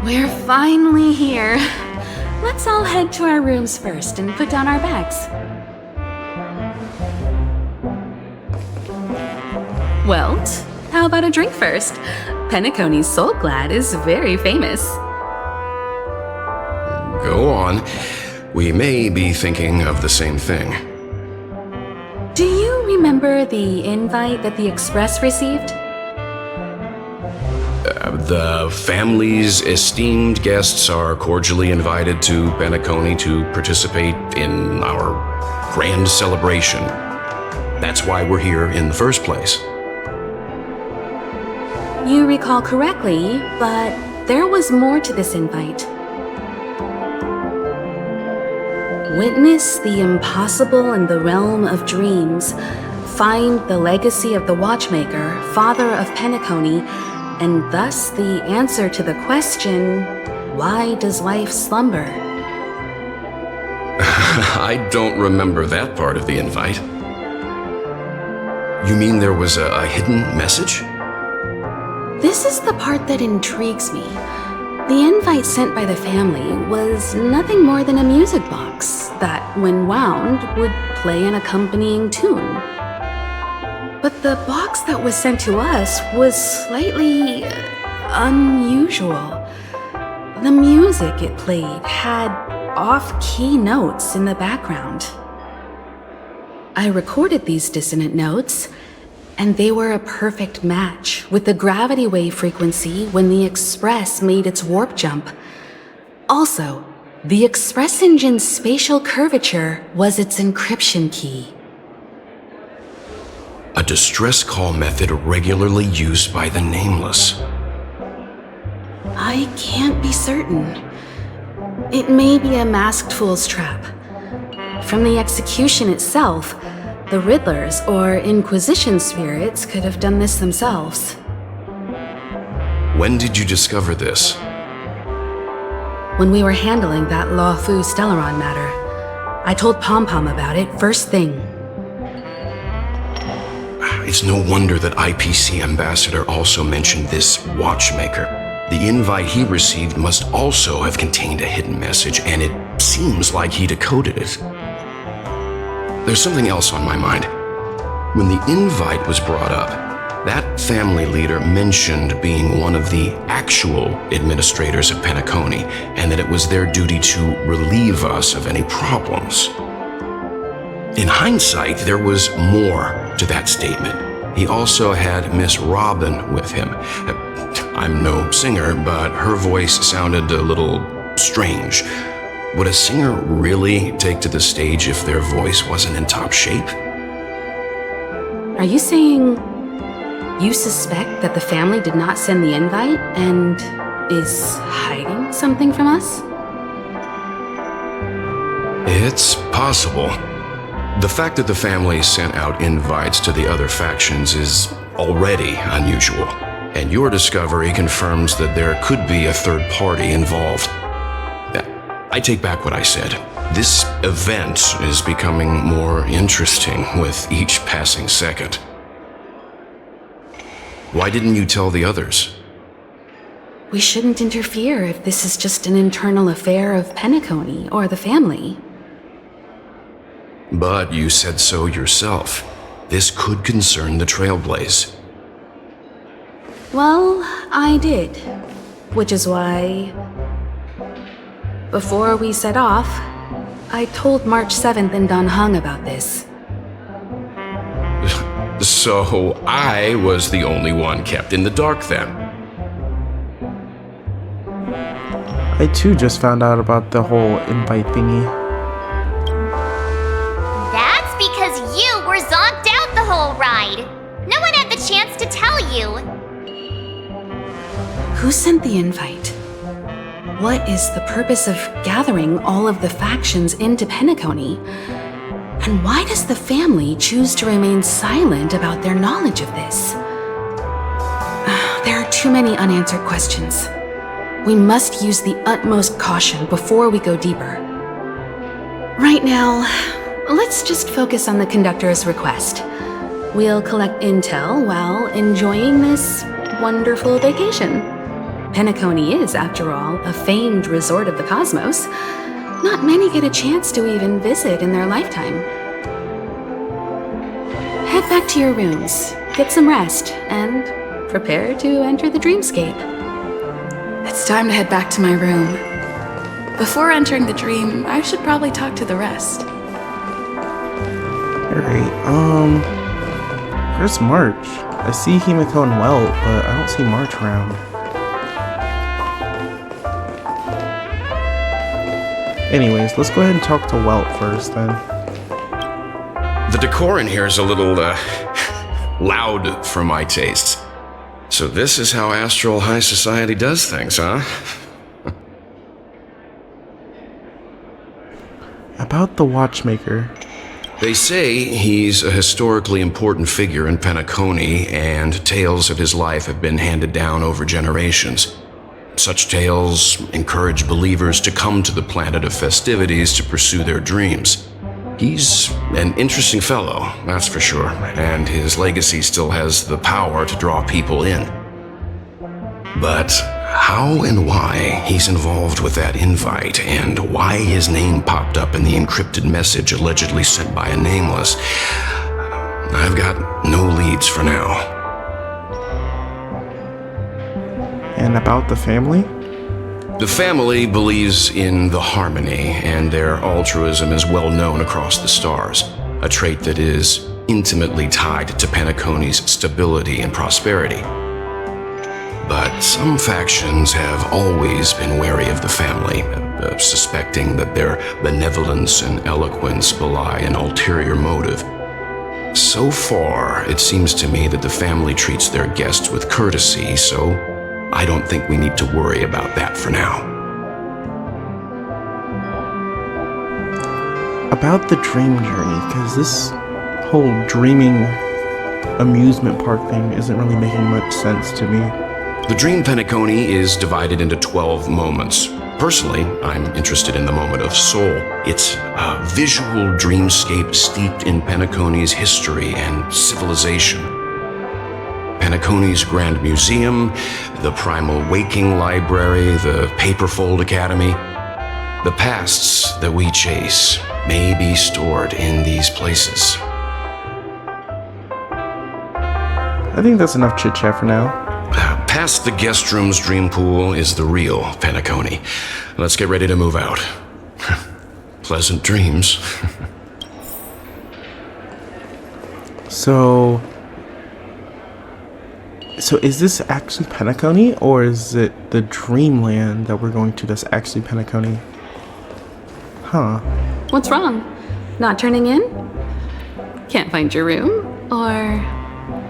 We're finally here. Let's all head to our rooms first and put down our bags. Well, how about a drink first? Penacony's Soul Glad is very famous. Go on. We may be thinking of the same thing. Do you remember the invite that the Express received? The family's esteemed guests are cordially invited to Penacony to participate in our grand celebration. That's why we're here in the first place. You recall correctly, but there was more to this invite. Witness the impossible in the realm of dreams. Find the legacy of the Watchmaker, father of Penacony, and thus the answer to the question, why does life slumber? I don't remember that part of the invite. You mean there was a hidden message? This is the part that intrigues me. The invite sent by the family was nothing more than a music box that, when wound, would play an accompanying tune. But the box that was sent to us was slightly unusual. The music it played had off-key notes in the background. I recorded these dissonant notes, and they were a perfect match with the gravity wave frequency when the Express made its warp jump. Also, the Express engine's spatial curvature was its encryption key. A distress call method regularly used by the Nameless. I can't be certain. It may be a masked fool's trap. From the execution itself, the Riddlers or Inquisition spirits could have done this themselves. When did you discover this? When we were handling that Law Fu Stellaron matter, I told Pom Pom about it first thing. It's no wonder that IPC Ambassador also mentioned this Watchmaker. The invite he received must also have contained a hidden message, and it seems like he decoded it. There's something else on my mind. When the invite was brought up, that family leader mentioned being one of the actual administrators of Penacony, and that it was their duty to relieve us of any problems. In hindsight, there was more to that statement. He also had Miss Robin with him. I'm no singer, but her voice sounded a little strange. Would a singer really take to the stage if their voice wasn't in top shape? Are you saying you suspect that the family did not send the invite and is hiding something from us? It's possible. The fact that the family sent out invites to the other factions is already unusual, and your discovery confirms that there could be a third party involved. I take back what I said. This event is becoming more interesting with each passing second. Why didn't you tell the others? We shouldn't interfere if this is just an internal affair of Penacony or the family. But you said so yourself. This could concern the Trailblaze. Well, I did. Which is why, before we set off, I told March 7th and Don Hung about this. So I was the only one kept in the dark then. I too just found out about the whole invite thingy. That's because you were zonked out the whole ride. No one had the chance to tell you. Who sent the invite? What is the purpose of gathering all of the factions into Penacony? And why does the family choose to remain silent about their knowledge of this? There are too many unanswered questions. We must use the utmost caution before we go deeper. Right now, let's just focus on the conductor's request. We'll collect intel while enjoying this wonderful vacation. Penacony is, after all, a famed resort of the cosmos. Not many get a chance to even visit in their lifetime. Head back to your rooms, get some rest, and prepare to enter the dreamscape. It's time to head back to my room. Before entering the dream, I should probably talk to the rest. Alright, where's March? I see Himiko and Welt, but I don't see March around. Anyways, let's go ahead and talk to Welt first then. The decor in here is a little, loud for my tastes. So this is how Astral High Society does things, huh? About the watchmaker. They say he's a historically important figure in Penacony, and tales of his life have been handed down over generations. Such tales encourage believers to come to the planet of festivities to pursue their dreams. He's an interesting fellow, that's for sure, and his legacy still has the power to draw people in. But how and why he's involved with that invite, and why his name popped up in the encrypted message allegedly sent by a nameless, I've got no leads for now. And about the family? The family believes in the harmony, and their altruism is well known across the stars, a trait that is intimately tied to Penacony's stability and prosperity. But some factions have always been wary of the family, suspecting that their benevolence and eloquence belie an ulterior motive. So far, it seems to me that the family treats their guests with courtesy, so I don't think we need to worry about that for now. About the dream journey, because this whole dreaming amusement park thing isn't really making much sense to me. The Dream Penacony is divided into 12 moments. Personally, I'm interested in the moment of Soul. It's a visual dreamscape steeped in Penacony's history and civilization. Penacony's Grand Museum, the Primal Waking Library, the Paperfold Academy. The pasts that we chase may be stored in these places. I think that's enough chit-chat for now. Past the guest room's dream pool is the real Penacony. Let's get ready to move out. Pleasant dreams. So is this actually Penacony, or is it the dreamland that we're going to that's actually Penacony? Huh. What's wrong? Not turning in? Can't find your room? Or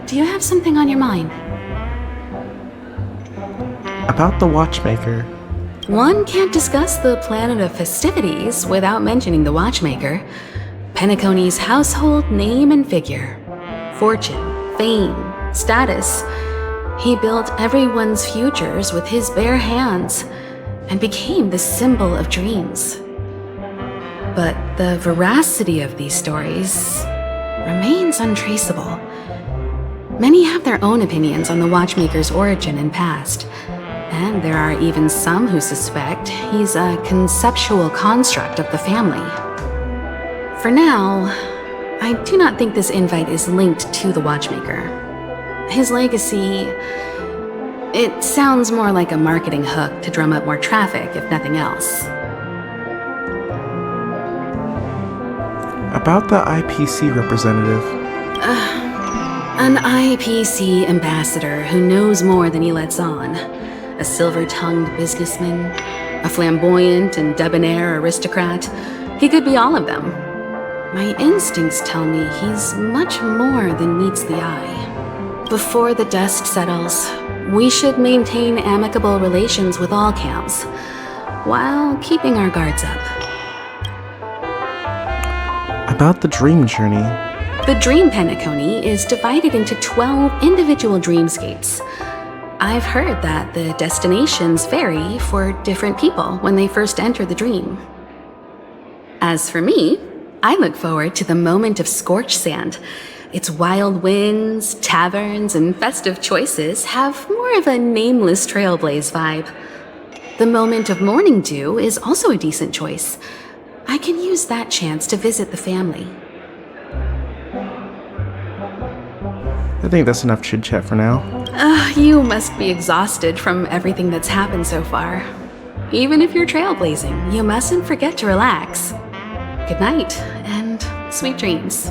do you have something on your mind? About the watchmaker. One can't discuss the planet of festivities without mentioning the watchmaker. Penacony's household name and figure. Fortune, fame, status. He built everyone's futures with his bare hands and became the symbol of dreams. But the veracity of these stories remains untraceable. Many have their own opinions on the watchmaker's origin and past, and there are even some who suspect he's a conceptual construct of the family. For now, I do not think this invite is linked to the watchmaker. His legacy, it sounds more like a marketing hook to drum up more traffic, if nothing else. About the IPC representative. An IPC ambassador who knows more than he lets on. A silver-tongued businessman, a flamboyant and debonair aristocrat. He could be all of them. My instincts tell me he's much more than meets the eye. Before the dust settles, we should maintain amicable relations with all camps, while keeping our guards up. About the dream journey. The Dream Penacony is divided into 12 individual dreamscapes. I've heard that the destinations vary for different people when they first enter the dream. As for me, I look forward to the moment of scorched sand. Its wild winds, taverns, and festive choices have more of a nameless Trailblaze vibe. The Moment of Morning Dew is also a decent choice. I can use that chance to visit the family. I think that's enough chit-chat for now. You must be exhausted from everything that's happened so far. Even if you're trailblazing, you mustn't forget to relax. Good night, and sweet dreams.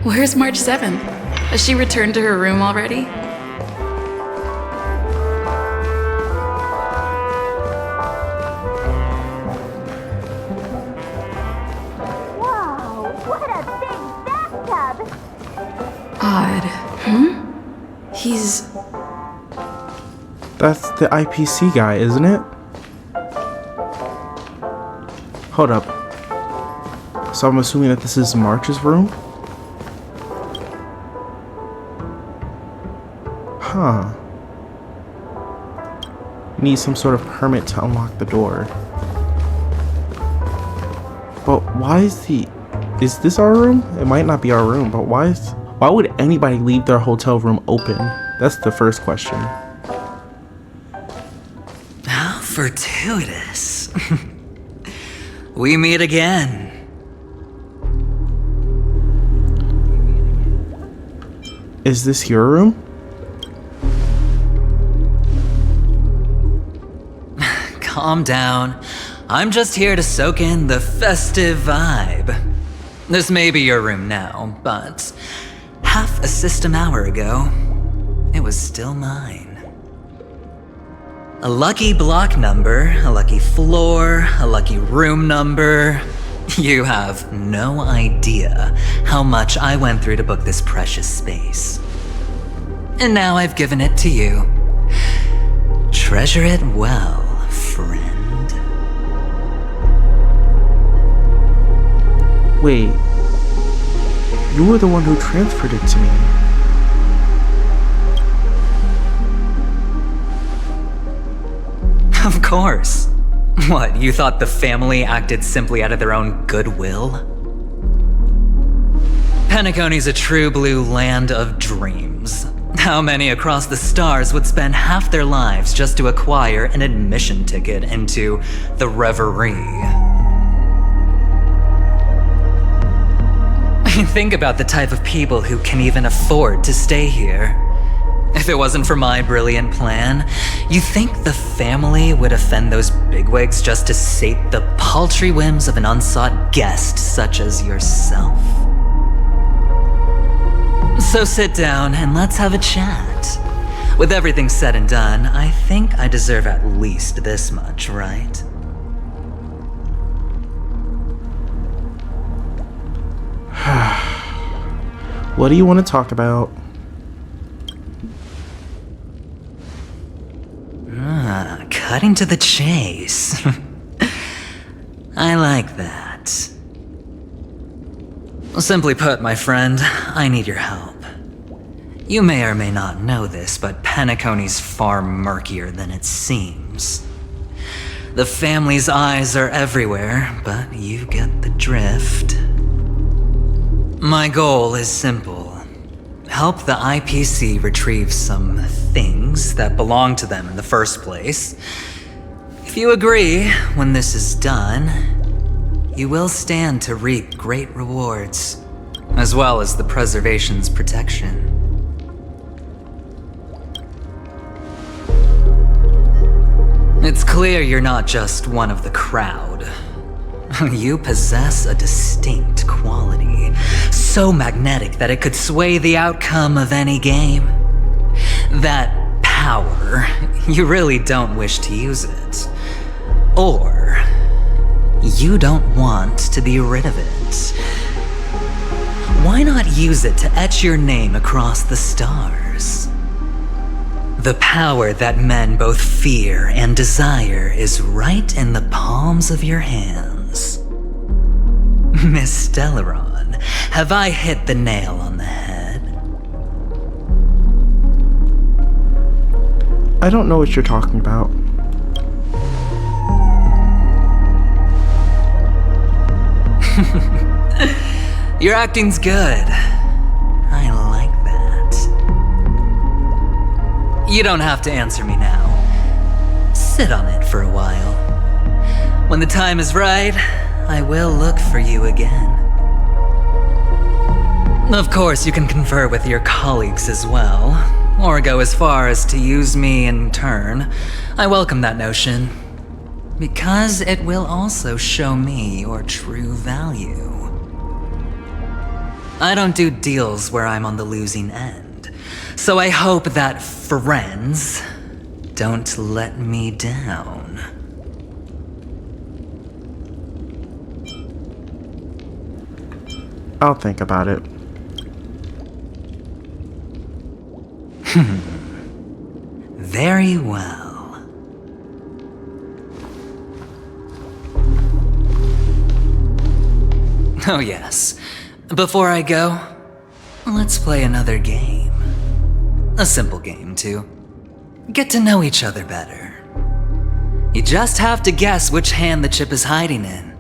Where's March 7th? Has she returned to her room already? Whoa, what a big bathtub! Odd. He's... That's the IPC guy, isn't it? Hold up. So I'm assuming that this is March's room? Huh. Need some sort of permit to unlock the door. But why is is this our room? It might not be our room, but why would anybody leave their hotel room open? That's the first question. How fortuitous. We meet again. Is this your room? Calm down. I'm just here to soak in the festive vibe. This may be your room now, but half a system hour ago, it was still mine. A lucky block number, a lucky floor, a lucky room number. You have no idea how much I went through to book this precious space. And now I've given it to you. Treasure it well, friend. Wait. You were the one who transferred it to me. Of course. What, you thought the family acted simply out of their own goodwill? Penacony's a true blue land of dreams. How many across the stars would spend half their lives just to acquire an admission ticket into the Reverie? Think about the type of people who can even afford to stay here. If it wasn't for my brilliant plan, you think the family would offend those bigwigs just to sate the paltry whims of an unsought guest such as yourself? So sit down and let's have a chat. With everything said and done, I think I deserve at least this much, right? What do you want to talk about? Cutting to the chase. I like that. Simply put, my friend, I need your help. You may or may not know this, but Penacony's far murkier than it seems. The family's eyes are everywhere, but you get the drift. My goal is simple. Help the IPC retrieve some things that belong to them in the first place. If you agree, when this is done, you will stand to reap great rewards, as well as the preservation's protection. It's clear you're not just one of the crowd. You possess a distinct quality, so magnetic that it could sway the outcome of any game. That power, you really don't wish to use it. Or, you don't want to be rid of it. Why not use it to etch your name across the stars? The power that men both fear and desire is right in the palms of your hands. Miss Stellaron, have I hit the nail on the head? I don't know what you're talking about. Your acting's good. You don't have to answer me now. Sit on it for a while. When the time is right, I will look for you again. Of course, you can confer with your colleagues as well, or go as far as to use me in turn. I welcome that notion, because it will also show me your true value. I don't do deals where I'm on the losing end, so I hope that friends don't let me down. I'll think about it. Very well. Oh yes. Before I go, let's play another game. A simple game, too. Get to know each other better. You just have to guess which hand the chip is hiding in.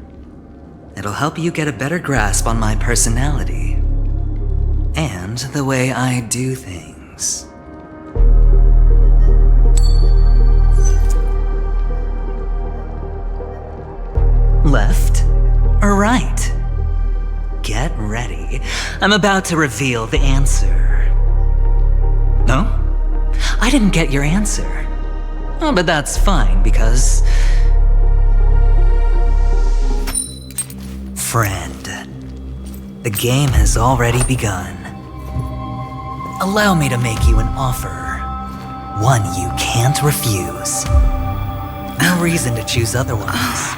It'll help you get a better grasp on my personality and the way I do things. Left or right? Get ready. I'm about to reveal the answer. No? I didn't get your answer. Oh, but that's fine because... Friend, the game has already begun. Allow me to make you an offer. One you can't refuse. No reason to choose otherwise.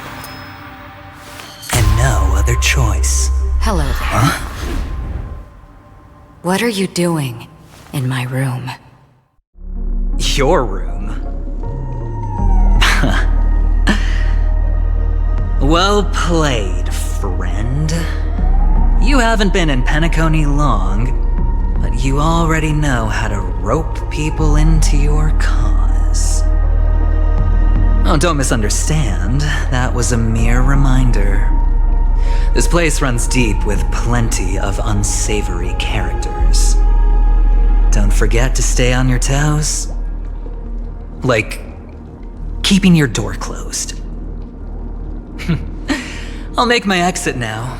And no other choice. Hello there. Huh? What are you doing in my room? Your room? Well played, friend. You haven't been in Penacony long, but you already know how to rope people into your cause. Oh, don't misunderstand. That was a mere reminder. This place runs deep with plenty of unsavory characters. Don't forget to stay on your toes. Like, keeping your door closed. I'll make my exit now.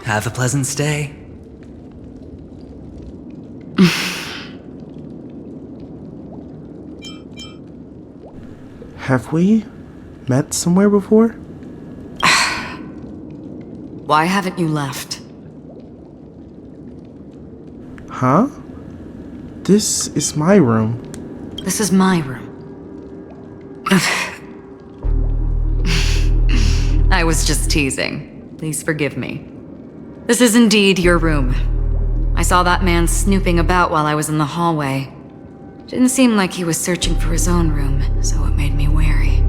Have a pleasant stay. Have we met somewhere before? Why haven't you left? Huh? This is my room. This is my room. I was just teasing. Please forgive me. This is indeed your room. I saw that man snooping about while I was in the hallway. Didn't seem like he was searching for his own room, so it made me wary.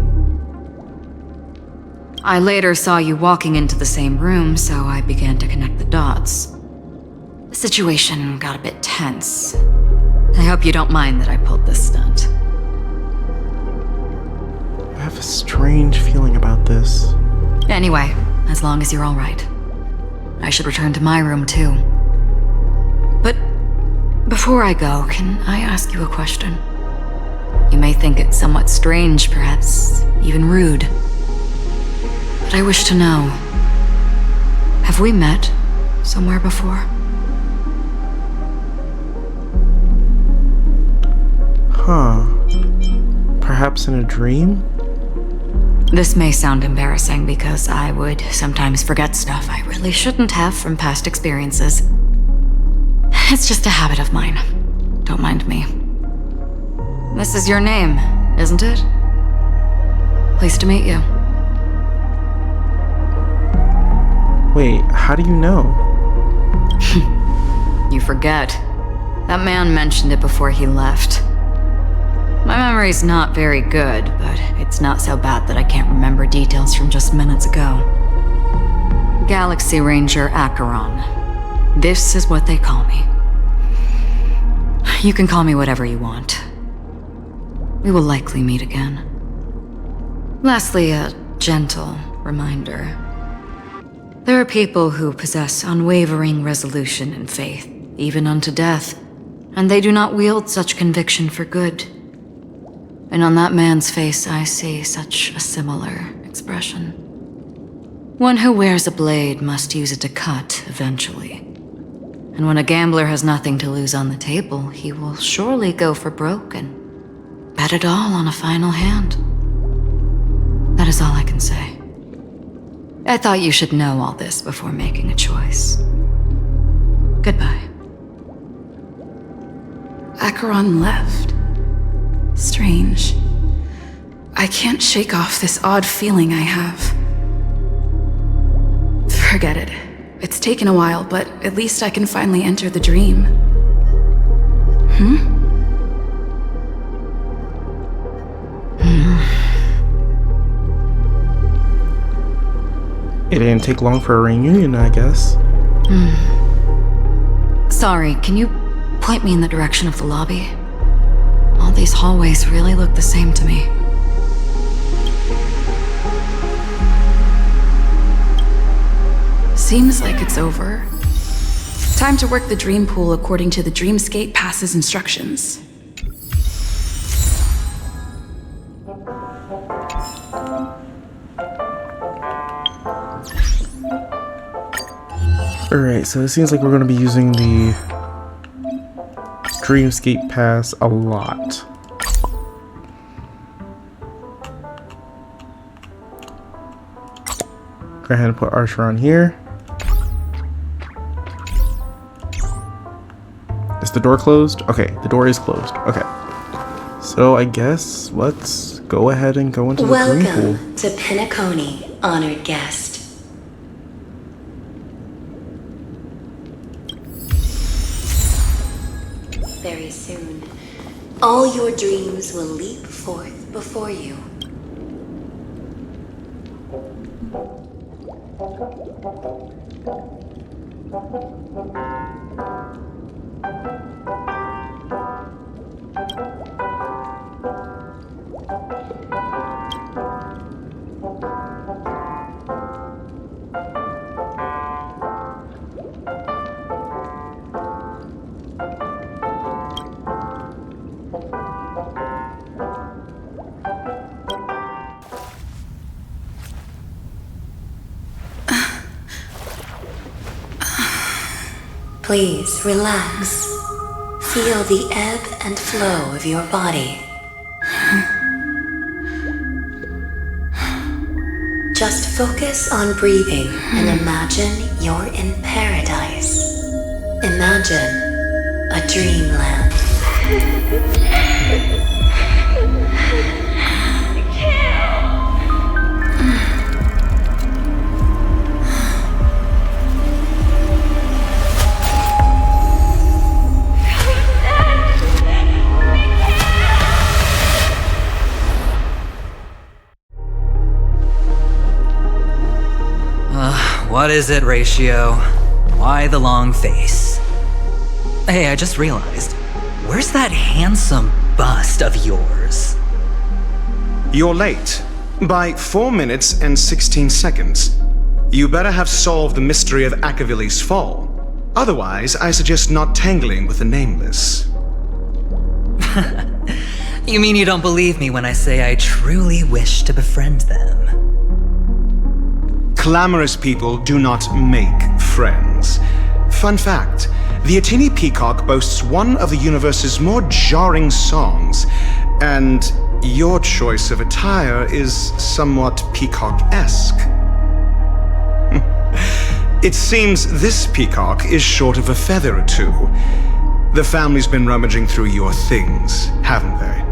I later saw you walking into the same room, so I began to connect the dots. The situation got a bit tense. I hope you don't mind that I pulled this stunt. I have a strange feeling about this. Anyway, as long as you're all right. I should return to my room too. But before I go, can I ask you a question? You may think it somewhat strange, perhaps even rude. But I wish to know, have we met somewhere before? Huh. Perhaps in a dream? This may sound embarrassing because I would sometimes forget stuff I really shouldn't have from past experiences. It's just a habit of mine. Don't mind me. This is your name, isn't it? Pleased to meet you. Wait, how do you know? You forget. That man mentioned it before he left. My memory's not very good, but it's not so bad that I can't remember details from just minutes ago. Galaxy Ranger Acheron. This is what they call me. You can call me whatever you want. We will likely meet again. Lastly, a gentle reminder. There are people who possess unwavering resolution and faith, even unto death, and they do not wield such conviction for good. And on that man's face, I see such a similar expression. One who wears a blade must use it to cut eventually. And when a gambler has nothing to lose on the table, he will surely go for broke and bet it all on a final hand. That is all I can say. I thought you should know all this before making a choice. Goodbye. Acheron left. Strange. I can't shake off this odd feeling I have. Forget it. It's taken a while, but at least I can finally enter the dream. It didn't take long for a reunion, I guess. Sorry, can you point me in the direction of the lobby? All these hallways really look the same to me. Seems like it's over. Time to work the dream pool according to the Dreamscape Pass's instructions. Alright, so it seems like we're going to be using the Dreamscape Pass a lot. Go ahead and put Archer on here. Is the door closed? Okay, the door is closed. Okay. So I guess let's go ahead and go into the dream pool. Welcome to Penacony, honored guest. Very soon, all your dreams will leap forth before you. Please relax. Feel the ebb and flow of your body. Just focus on breathing and imagine you're in paradise. Imagine a dreamland. What is it, Ratio? Why the long face? Hey, I just realized. Where's that handsome bust of yours? You're late. By 4 minutes and 16 seconds. You better have solved the mystery of Akavili's fall. Otherwise, I suggest not tangling with the Nameless. You mean you don't believe me when I say I truly wish to befriend them? Clamorous people do not make friends. Fun fact, the Atini Peacock boasts one of the universe's more jarring songs, and your choice of attire is somewhat peacock-esque. It seems this peacock is short of a feather or two. The family's been rummaging through your things, haven't they?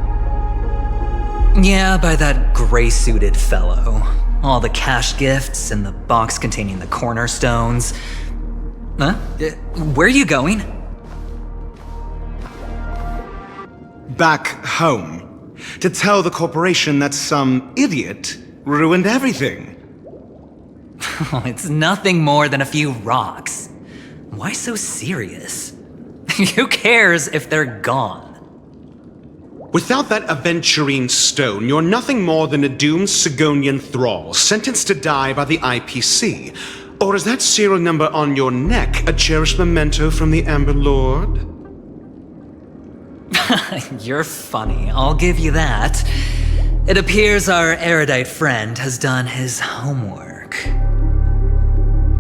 Yeah, by that gray-suited fellow. All the cash gifts and the box containing the cornerstones. Huh? Where are you going? Back home. To tell the corporation that some idiot ruined everything. Oh, it's nothing more than a few rocks. Why so serious? Who cares if they're gone? Without that aventurine stone, you're nothing more than a doomed Sigonian thrall, sentenced to die by the IPC. Or is that serial number on your neck a cherished memento from the Amber Lord? You're funny, I'll give you that. It appears our erudite friend has done his homework.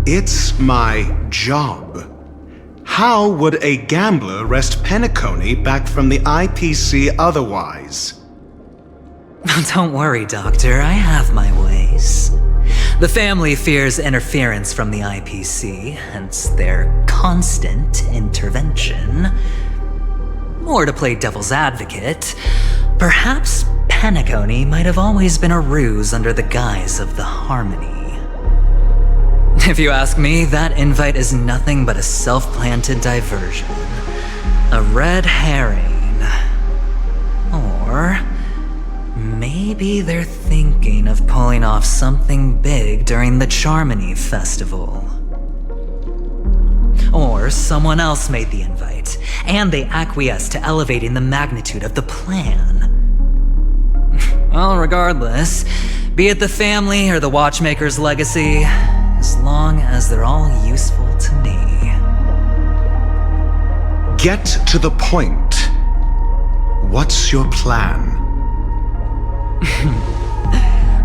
It's my job. How would a gambler wrest Penacony back from the IPC otherwise? Don't worry, Doctor, I have my ways. The family fears interference from the IPC, hence their constant intervention. Or to play devil's advocate, perhaps Penacony might have always been a ruse under the guise of the Harmony. If you ask me, that invite is nothing but a self-planted diversion. A red herring. Or maybe they're thinking of pulling off something big during the Charmony Festival. Or someone else made the invite, and they acquiesced to elevating the magnitude of the plan. Well, regardless, be it the family or the Watchmaker's legacy, as long as they're all useful to me. Get to the point. What's your plan?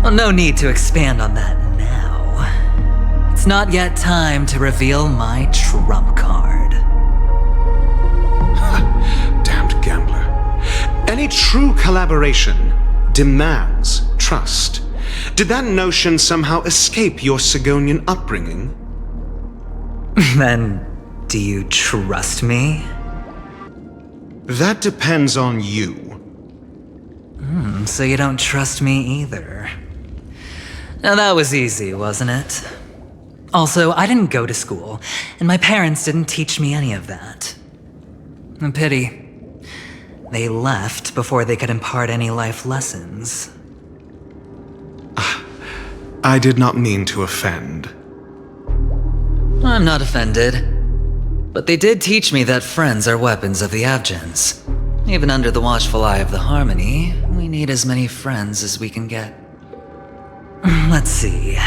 Well, no need to expand on that now. It's not yet time to reveal my trump card. Damned gambler. Any true collaboration demands trust. Did that notion somehow escape your Sigonian upbringing? Then, do you trust me? That depends on you. So you don't trust me either. Now that was easy, wasn't it? Also, I didn't go to school, and my parents didn't teach me any of that. A pity. They left before they could impart any life lessons. I did not mean to offend. I'm not offended. But they did teach me that friends are weapons of the Abgens. Even under the watchful eye of the Harmony, we need as many friends as we can get. Let's see.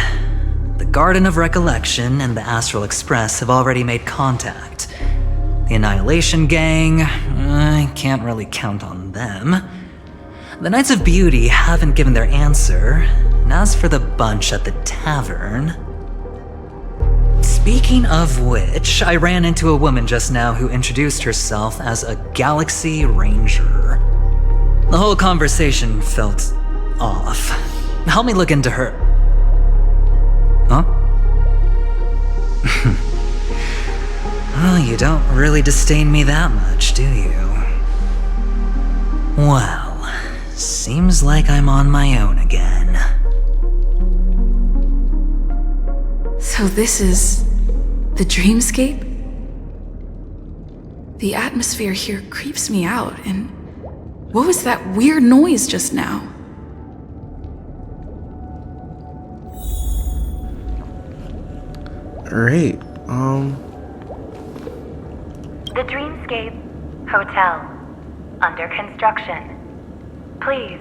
The Garden of Recollection and the Astral Express have already made contact. The Annihilation Gang, I can't really count on them. The Knights of Beauty haven't given their answer, and as for the bunch at the tavern... Speaking of which, I ran into a woman just now who introduced herself as a Galaxy Ranger. The whole conversation felt off. Help me look into her. Huh? Well, you don't really disdain me that much, do you? Well, seems like I'm on my own again. So this is the dreamscape? The atmosphere here creeps me out, and what was that weird noise just now? Alright, The Dreamscape Hotel. Under construction. Please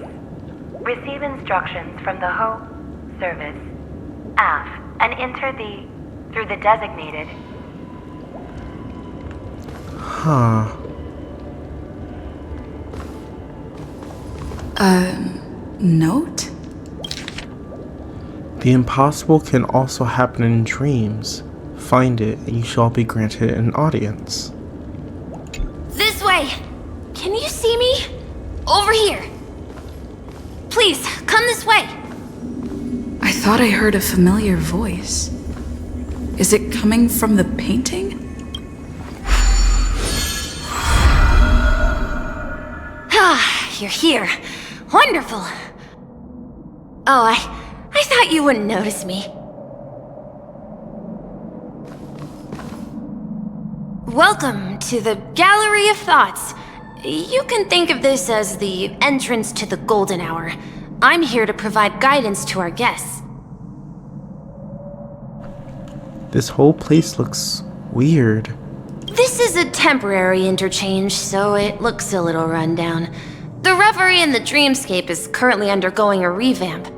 receive instructions from the service, AF, and enter through the designated. huh. Note? The impossible can also happen in dreams. Find it, and you shall be granted an audience. This way! Can you see me? Over here! Please, come this way! I thought I heard a familiar voice. Is it coming from the painting? Ah, you're here. Wonderful. Oh, I thought you wouldn't notice me. Welcome to the Gallery of Thoughts. You can think of this as the entrance to the Golden Hour. I'm here to provide guidance to our guests. This whole place looks weird. This is a temporary interchange, so it looks a little rundown. The Reverie in the Dreamscape is currently undergoing a revamp.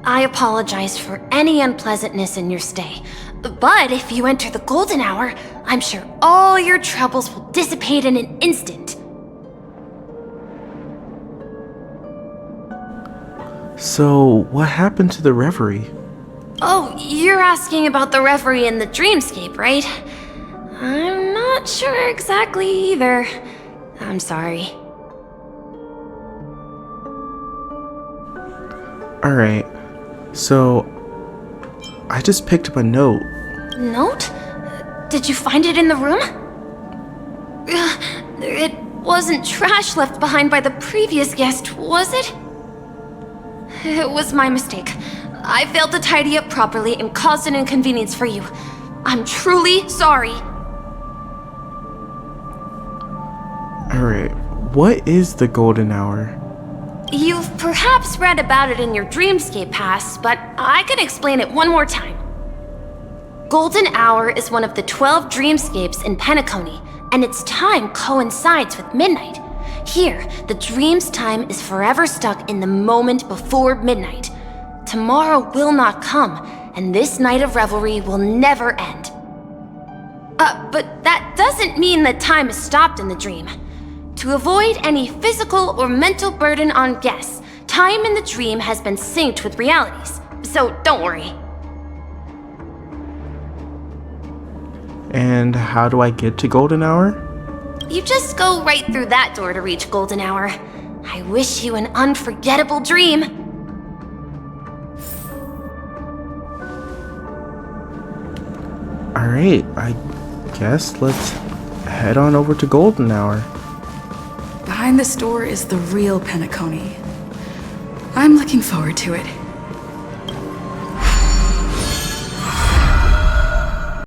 I apologize for any unpleasantness in your stay, but if you enter the Golden Hour, I'm sure all your troubles will dissipate in an instant. So, what happened to the reverie? Oh, you're asking about the reverie in the dreamscape, right? I'm not sure exactly either. I'm sorry. Alright, so I just picked up a note. Note? Did you find it in the room? It wasn't trash left behind by the previous guest, was it? It was my mistake. I failed to tidy up properly and caused an inconvenience for you. I'm truly sorry. Alright, what is the golden hour? You've perhaps read about it in your Dreamscape Pass, but I can explain it one more time. Golden Hour is one of the 12 dreamscapes in Penacony, and its time coincides with midnight. Here, the dream's time is forever stuck in the moment before midnight. Tomorrow will not come, and this night of revelry will never end. But that doesn't mean that time is stopped in the dream. To avoid any physical or mental burden on guests, time in the dream has been synced with realities, so don't worry. And how do I get to golden hour? You just go right through that door to reach Golden Hour. I wish you an unforgettable dream. Alright, I guess let's head on over to golden hour. Behind this door is the real Penacony. I'm looking forward to it.